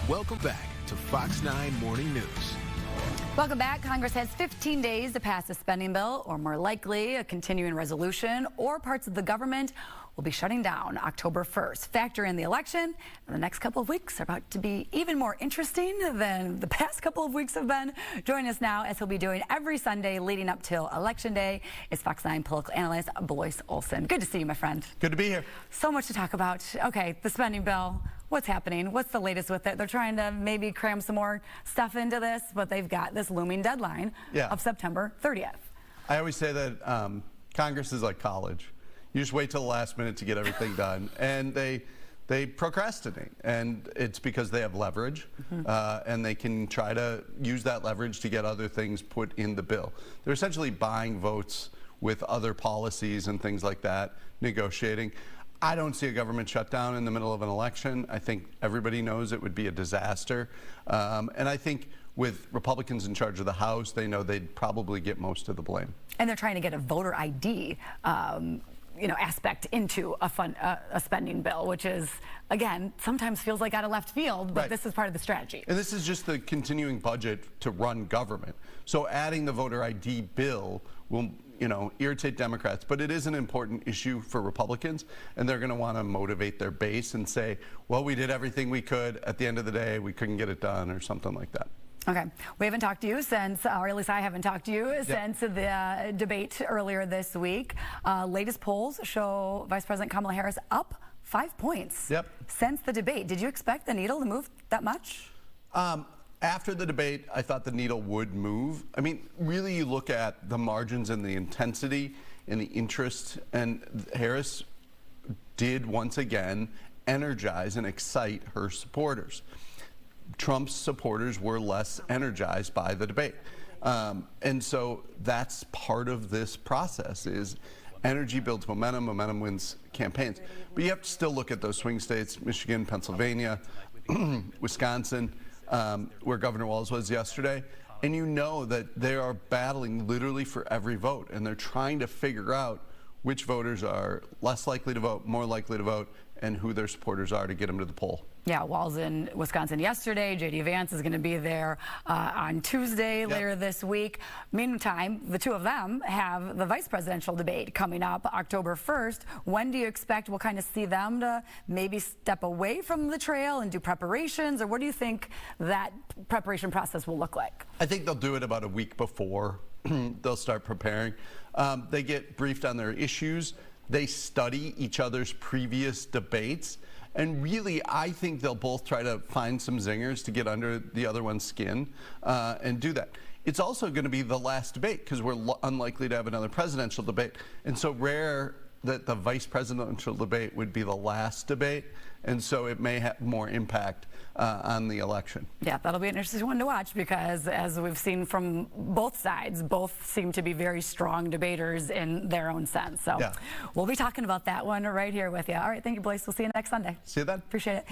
Welcome back to Fox 9 Morning News. Welcome back. Congress has 15 days to pass a spending bill, or more likely, a continuing resolution, or parts of the government will be shutting down October 1st. Factor in the election, and the next couple of weeks are about to be even more interesting than the past couple of weeks have been. Join us now, as he'll be doing every Sunday leading up till Election Day, is Fox 9 political analyst Blois Olson. Good to see you, my friend. Good to be here. So much to talk about. Okay, the spending bill. What's happening? What's the latest with it? They're trying to maybe cram some more stuff into this, but they've got this looming deadline of September 30th. I always say that Congress is like college. You just wait till the last minute to get everything done, and they procrastinate, and it's because they have leverage, and they can try to use that leverage to get other things put in the bill. They're essentially buying votes with other policies and things like that, negotiating. I don't see a government shutdown in the middle of an election. I think everybody knows it would be a disaster. And I think with Republicans in charge of the House, they know they'd probably get most of the blame. And they're trying to get a voter ID aspect into a spending bill, which is, again, sometimes feels like out of left field, but this is part of the strategy. And this is just the continuing budget to run government. So adding the voter ID bill will, irritate Democrats, but it is an important issue for Republicans, and they're going to want to motivate their base and say, well, we did everything we could. At the end of the day, we couldn't get it done, or something like that. Okay, we haven't talked to you since, or at least I haven't talked to you since the debate earlier this week. Latest polls show Vice President Kamala Harris up 5 points since the debate. Did you expect the needle to move that much? After the debate, I thought the needle would move. I mean, really, you look at the margins and the intensity and the interest, and Harris did once again energize and excite her supporters. Trump's supporters were less energized by the debate. And so that's part of this process, is energy builds momentum, momentum wins campaigns. But you have to still look at those swing states, Michigan, Pennsylvania, Wisconsin, where Governor Walz was yesterday. And you know that they are battling literally for every vote, and they're trying to figure out which voters are less likely to vote, more likely to vote, and who their supporters are to get them to the poll. Yeah, Walz in Wisconsin yesterday. J.D. Vance is going to be there on Tuesday later this week. Meantime, the two of them have the vice presidential debate coming up October 1st. When do you expect we'll kind of see them to maybe step away from the trail and do preparations, or what do you think that preparation process will look like? I think they'll do it about a week before they'll start preparing. They get briefed on their issues. They study each other's previous debates. And really, I think they'll both try to find some zingers to get under the other one's skin and do that. It's also going to be the last debate, because we're unlikely to have another presidential debate. And so rare that the vice presidential debate would be the last debate. And so it may have more impact on the election. Yeah, that'll be an interesting one to watch, because as we've seen from both sides, both seem to be very strong debaters in their own sense. So we'll be talking about that one right here with you. All right, thank you, Blois. We'll see you next Sunday. See you then. Appreciate it.